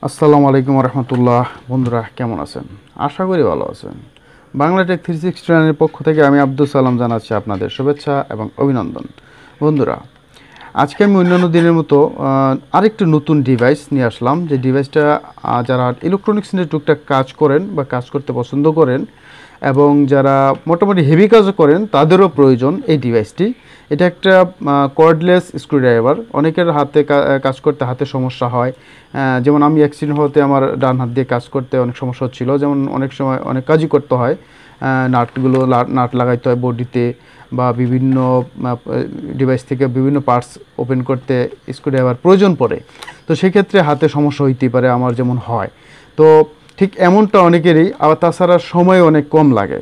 আসসালামু আলাইকুম রহমতুল্লাহ। বন্ধুরা কেমন আছেন? আশা করি ভালো আছেন। বাংলা টেক 369 এর পক্ষ থেকে আমি আব্দুল সালাম জানাচ্ছি আপনাদের শুভেচ্ছা এবং অভিনন্দন। বন্ধুরা, আজকে আমি অন্যান্য দিনের মতো আরেকটি নতুন ডিভাইস নিয়ে আসলাম। যে ডিভাইসটা যারা ইলেকট্রনিক্স নিয়ে টুকটাক কাজ করেন বা কাজ করতে পছন্দ করেন এবং যারা মোটামুটি হেভি কাজও করেন তাদেরও প্রয়োজন এই ডিভাইসটি। এটা একটা কর্ডলেস স্ক্রুড্রাইভার। অনেকের হাতে কাজ করতে হাতে সমস্যা হয়, যেমন আমি অ্যাক্সিডেন্ট হতে আমার ডান হাত দিয়ে কাজ করতে অনেক সমস্যা হচ্ছিলো। যেমন অনেক সময় অনেক কাজই করতে হয়, নাট লাগাইতে হয় বডিতে বা বিভিন্ন ডিভাইস থেকে বিভিন্ন পার্টস ওপেন করতে স্ক্রুড্রাইভার প্রয়োজন পড়ে। তো সেক্ষেত্রে হাতে সমস্যা হইতেই পারে, আমার যেমন হয়। তো ঠিক এমনটা অনেকেরই। আবার তাছাড়া সময় অনেক কম লাগে,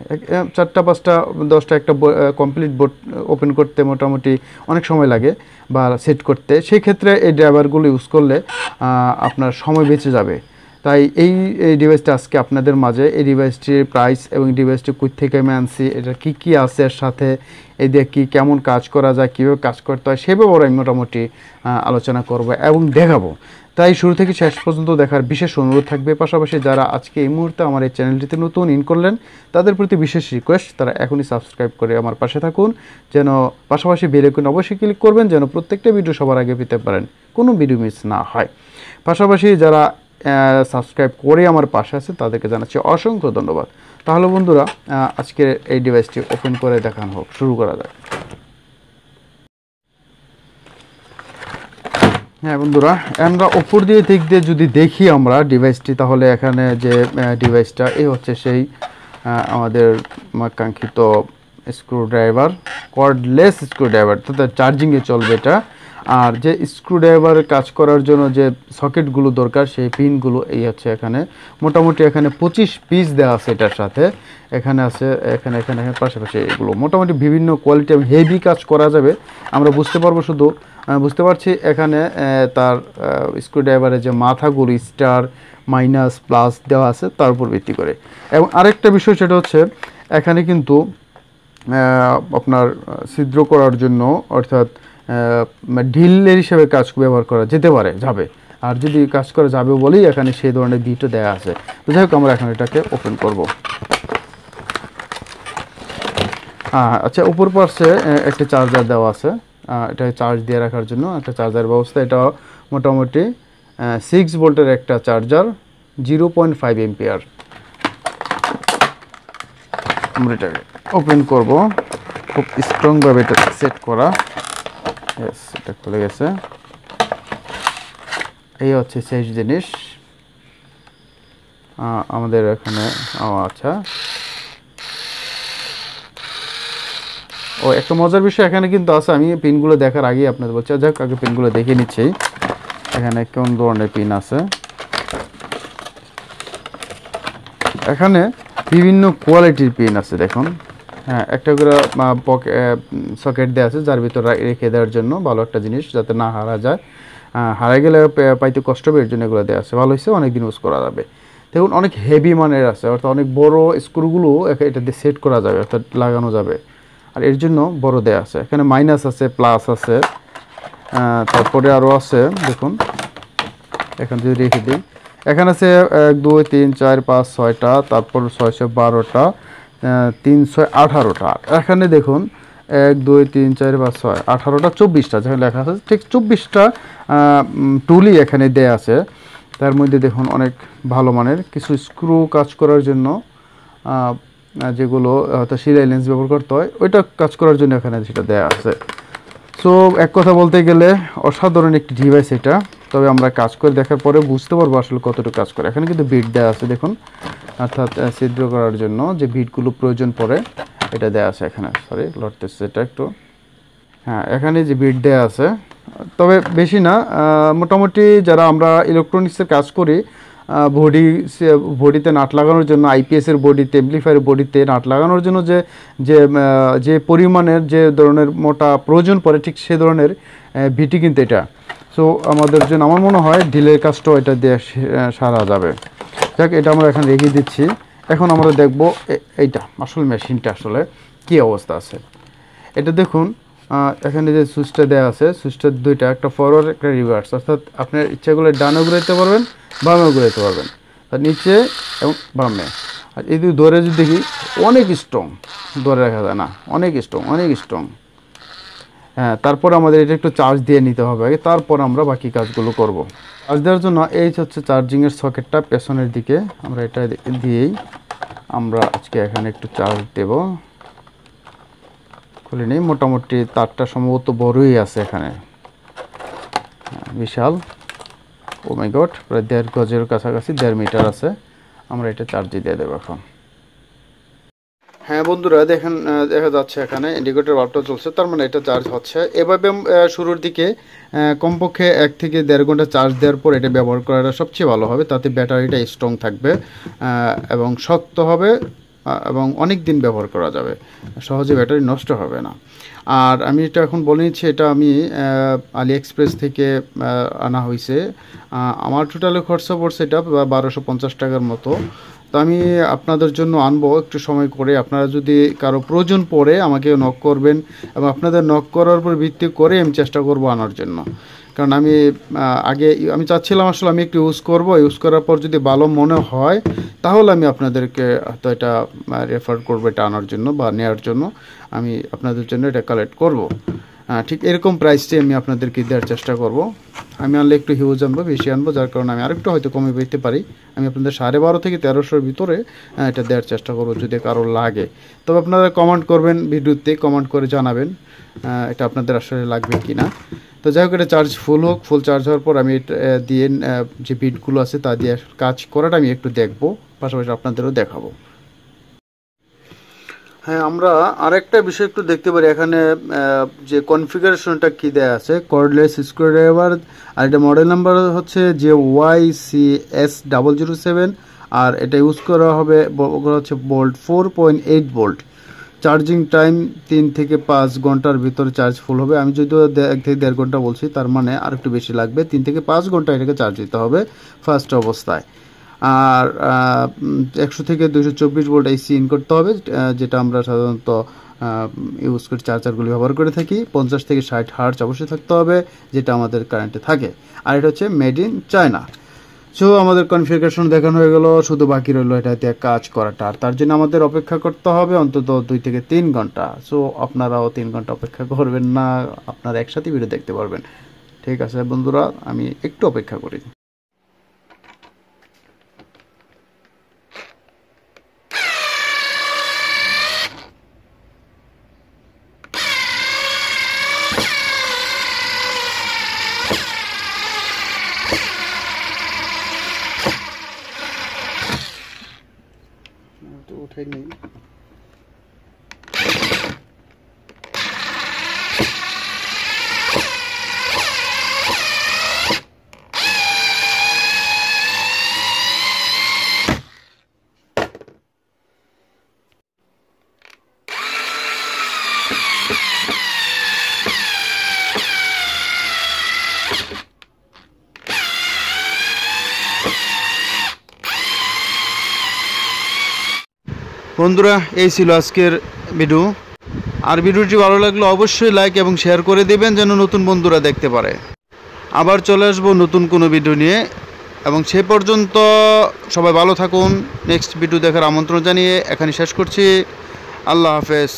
4টা 5টা 10টা একটা কমপ্লিট বোর্ড ওপেন করতে মোটামুটি অনেক সময় লাগে বা সেট করতে। সেই ক্ষেত্রে এই ড্রাইভারগুলো ইউজ করলে আপনার সময় বেঁচে যাবে। তাই এই ডিভাইসটা আজকে আপনাদের মাঝে, এই ডিভাইসটির প্রাইস এবং ডিভাইসটি কই থেকে আমি আনছি, এটা কী আছে এর সাথে, এই দিয়ে কেমন কাজ করা যায়, কীভাবে কাজ করতে হয় সে ব্যাপারে আমি মোটামুটি আলোচনা করব এবং দেখাবো। তাই শুরু থেকে শেষ পর্যন্ত দেখার বিশেষ অনুরোধ থাকবে। পাশাপাশি যারা আজকে এই মুহূর্তে আমার এই চ্যানেলটিতে নতুন ইন করলেন তাদের প্রতি বিশেষ রিকোয়েস্ট, তারা এখনই সাবস্ক্রাইব করে আমার পাশে থাকুন, যেন পাশাপাশি বেল আইকনে অবশ্যই ক্লিক করবেন, যেন প্রত্যেকটা ভিডিও সবার আগে পেতে পারেন, কোনো ভিডিও মিস না হয়। পাশাপাশি যারা সাবস্ক্রাইব করে আমার পাশে আছে তাদেরকে জানাচ্ছি অসংখ্য ধন্যবাদ। তাহলে বন্ধুরা, আজকের এই ডিভাইসটি ওপেন করে দেখানো হোক, শুরু করা যাক। হ্যাঁ বন্ধুরা, আমরা ওপর দিয়ে দিক দিয়ে যদি দেখি আমরা ডিভাইসটি, তাহলে এখানে যে ডিভাইসটা এই হচ্ছে সেই আমাদের কাঙ্ক্ষিত স্ক্রুড্রাইভার, কর্ডলেস স্ক্রুড্রাইভার, অর্থাৎ চার্জিংয়ে চলবে এটা। আর যে স্ক্রুড্রাইভারের কাজ করার জন্য যে সকেটগুলো দরকার, সেই পিনগুলো এই হচ্ছে এখানে। মোটামুটি এখানে 25 পিস দেওয়া আছে এটার সাথে। এখানে আছে, এখানে এখানে এখানে পাশাপাশি এগুলো মোটামুটি বিভিন্ন কোয়ালিটি এবং হেভি কাজ করা যাবে। আমরা বুঝতে পারবো, শুধু বুঝতে পারছি এখানে তার স্ক্রুড্রাইভারের যে মাথাগুলো স্টার মাইনাস প্লাস দেওয়া আছে তার উপর ভিত্তি করে। এবং আরেকটা বিষয় সেটা হচ্ছে এখানে কিন্তু আপনার ছিদ্র করার জন্য, অর্থাৎ ঢিলের হিসেবে কাজ ব্যবহার করা যেতে পারে, যাবে। আর যদি কাজ করা যাবে বলেই এখানে সেই ধরনের বিটও দেওয়া আছে। তো যাই হোক, আমরা এখন এটাকে ওপেন করব। আচ্ছা, উপর পাশে একটা চার্জার দেওয়া আছে, এটা চার্জ দিয়ে রাখার জন্য একটা চার্জার ব্যবস্থা। এটা মোটামুটি 6 ভোল্টের একটা চার্জার, 0.5 এম্পিয়ার। আমরা এটাকে ওপেন করব, খুব স্ট্রংভাবে এটা সেট করা। ইয়েস, এটা খুলে গেছে। এই হচ্ছে শেষ জিনিস আমাদের এখানে। আচ্ছা, ও একটা মজার বিষয় এখানে কিন্তু আছে, আমি পিনগুলো দেখার আগেই আপনাদের বলছি। যাক, আগে পিনগুলো দেখে নিচ্ছি এখানে কোন ধরনের পিন আছে। এখানে বিভিন্ন কোয়ালিটির পিন আছে দেখুন। হ্যাঁ, একটা করে সকেট দেওয়া আছে যার ভিতর রেখে দেওয়ার জন্য, ভালো একটা জিনিস, যাতে না হারা যায়। হারা গেলে পাইতে কষ্ট হবে, এর জন্য এগুলো দেওয়া আছে। ভালো হয়েছে, অনেকদিন ইউজ করা যাবে। দেখুন, অনেক হেভি মানের আছে, অর্থাৎ অনেক বড় স্ক্রুগুলো এটা দিয়ে সেট করা যাবে, অর্থাৎ লাগানো যাবে। আর এর জন্য বড় দেওয়া আছে। এখানে মাইনাস আছে, প্লাস আছে, তারপরে আরও আছে দেখুন। এখানে যদি রেখে দিই, এখানে আছে 1 2 3 4 5 6টা, তারপর 612টা, 318টা। এখানে দেখুন 1 2 3 4 5 6 18টা, 24টা যেখানে লেখা আছে, ঠিক 24টা টুলই এখানে দেয়া আছে। তার মধ্যে দেখুন অনেক ভালো মানের কিছু স্ক্রু কাজ করার জন্য, যেগুলো হয়তো সিলাই লেন্স ব্যবহার করতে হয়, ওইটা কাজ করার জন্য এখানে সেটা দেয়া আছে। সো এক কথা বলতে গেলে অসাধারণ একটি ডিভাইস এটা। তবে আমরা কাজ করে দেখার পরে বুঝতে পারবো আসলে কতটুকু কাজ করে। এখানে কিন্তু বিট দেওয়া আছে দেখুন, অর্থাৎ ছিদ্র করার জন্য যে বিটগুলো প্রয়োজন পড়ে এটা দেওয়া আছে এখানে। সরি, লড়তেছে এটা একটু। হ্যাঁ, এখানে যে বিট দেওয়া আছে, তবে বেশি না। মোটামুটি যারা আমরা ইলেকট্রনিক্সের কাজ করি, বডিতে নাট লাগানোর জন্য, আইপিএসের বডিতে, এমপ্লিফায়ারের বডিতে নাট লাগানোর জন্য যে যে যে পরিমাণের যে ধরনের মোটা প্রয়োজন পড়ে, ঠিক সে ধরনের বিটি কিন্তু এটা। সো আমাদের জন্য আমার মনে হয় ডিলের কাজটাও এটা দিয়ে সারা যাবে। যাক, এটা আমরা এখন রেখে দিচ্ছি। এখন আমরা দেখব এইটা আসলে মেশিনটা আসলে কী অবস্থা আছে। এটা দেখুন, এখানে যে সুইচটা দেওয়া আছে, সুইচটা দুইটা, একটা ফরওয়ার্ড একটা রিভার্স, অর্থাৎ আপনার ইচ্ছাগুলো ডানে ঘুরাইতে পারবেন, বামে ঘুরাইতে পারবেন, আর নিচে এবং বামে। আর এই ধরে যদি দেখি অনেক স্ট্রং, ধরে রাখা যায় না, অনেক স্ট্রং, অনেক স্ট্রং। হ্যাঁ, তারপর আমাদের এটা একটু চার্জ দিয়ে নিতে হবে আগে, তারপর আমরা বাকি কাজগুলো করব। চার্জ দেওয়ার জন্য এই হচ্ছে চার্জিংয়ের সকেটটা পেছনের দিকে, আমরা এটা দিয়েই আমরা আজকে এখানে একটু চার্জ দেব। খুলে নিই, মোটামুটি তারটা সম্ভবত বড়ই আছে এখানে, বিশাল। ও মাই গড, প্রায় 1.5 গজের কাছাকাছি, 1.5 মিটার আছে। আমরা এটা চার্জে দিয়ে দেবো এখন। হ্যাঁ বন্ধুরা, দেখেন দেখা যাচ্ছে এখানে ইন্ডিকেটর বাল্বটা চলছে, তার মানে এটা চার্জ হচ্ছে। এভাবে শুরুর দিকে কমপক্ষে 1 থেকে 1.5 ঘন্টা চার্জ দেওয়ার পর এটা ব্যবহার করাটা সবচেয়ে ভালো হবে। তাতে ব্যাটারিটা স্ট্রং থাকবে এবং শক্ত হবে এবং অনেক দিন ব্যবহার করা যাবে, সহজে ব্যাটারি নষ্ট হবে না। আর আমি এটা এখন বলে নিচ্ছি, এটা আমি আলি এক্সপ্রেস থেকে আনা হয়েছে। আমার টোটালে খরচা পড়ছে এটা 1250 টাকার মতো। তো আমি আপনাদের জন্য আনবো একটু সময় করে। আপনারা যদি কারো প্রয়োজন পড়ে আমাকে নক করবেন, এবং আপনাদের নক করার উপর ভিত্তি করে আমি চেষ্টা করব আনার জন্য। কারণ আমি আগে আমি চাচ্ছিলাম আসলে আমি একটু ইউজ করব, ইউজ করার পর যদি ভালো মনে হয় তাহলে আমি আপনাদেরকে হয়তো এটা রেফার করবো এটা আনার জন্য বা নেওয়ার জন্য। আমি আপনাদের জন্য এটা কালেক্ট করব। ঠিক এরকম প্রাইসটাই আমি আপনাদেরকে দেওয়ার চেষ্টা করব। আমি আনলে একটু হিউজ আনবো, বেশি আনবো, যার কারণে আমি আরেকটু হয়তো কমে পেতে পারি। আমি আপনাদের 12.5 থেকে 1300-র ভিতরে এটা দেওয়ার চেষ্টা করবো যদি কারো লাগে। তবে আপনারা কমেন্ট করবেন, ভিডিওতে কমেন্ট করে জানাবেন এটা আপনাদের আসলে লাগবে কি না। তো যাই হোক, এটা চার্জ ফুল হোক, ফুল চার্জ হওয়ার পর আমি এটা দিয়ে যে বিটগুলো আছে তা দিয়ে কাজ করাটা আমি একটু দেখবো, পাশাপাশি আপনাদেরও দেখাবো। হ্যাঁ, আমরা আরেকটা বিষয় একটু দেখতে পারি এখানে, যে কনফিগারেশনটা কি দেয়া আছে, কর্ডলেস স্ক্রুড্রাইভার। আর এটা মডেল নাম্বার হচ্ছে যে YCS007। আর এটা ইউজ করা হবে হচ্ছে বোল্ট 4.8 ভোল্ট। চার্জিং টাইম 3 থেকে 5 ঘন্টার ভিতরে চার্জ ফুল হবে। আমি যদিও 1 থেকে 1.5 ঘন্টা বলছি, তার মানে আর একটু বেশি লাগবে। 3 থেকে 5 ঘন্টা এটাকে চার্জ দিতে হবে ফার্স্ট অবস্থায়। আর 100 থেকে 224 ভোল্ট এসি ইন করতে হবে, যেটা আমরা সাধারণত ইউজ করে চার্জারগুলি ব্যবহার করে থাকি। 50 থেকে 60 হার্জ অবশ্যই থাকতে হবে, যেটা আমাদের কারেন্টে থাকে। আর এটা হচ্ছে মেড ইন চায়না। সো আমাদের কনফিগারেশন দেখানো হয়ে গেল, শুধু বাকি রইলো এটাতে কাজ করাটা। আর তার জন্য আমাদের অপেক্ষা করতে হবে অন্তত 2 থেকে 3 ঘন্টা। সো আপনারাও 3 ঘন্টা অপেক্ষা করবেন না, আপনারা একসাথে ভিডিও দেখতে পারবেন। ঠিক আছে বন্ধুরা, আমি একটু অপেক্ষা করি। উঠাই নেই। বন্ধুরা, এই ছিল আজকের ভিডিও। আর ভিডিওটি ভালো লাগলে অবশ্যই লাইক এবং শেয়ার করে দেবেন, যেন নতুন বন্ধুরা দেখতে পারে। আবার চলে আসবো নতুন কোনো ভিডিও নিয়ে, এবং সে পর্যন্ত সবাই ভালো থাকুন। নেক্সট ভিডিও দেখার আমন্ত্রণ জানিয়ে এখানে শেষ করছি। আল্লাহ হাফেজ।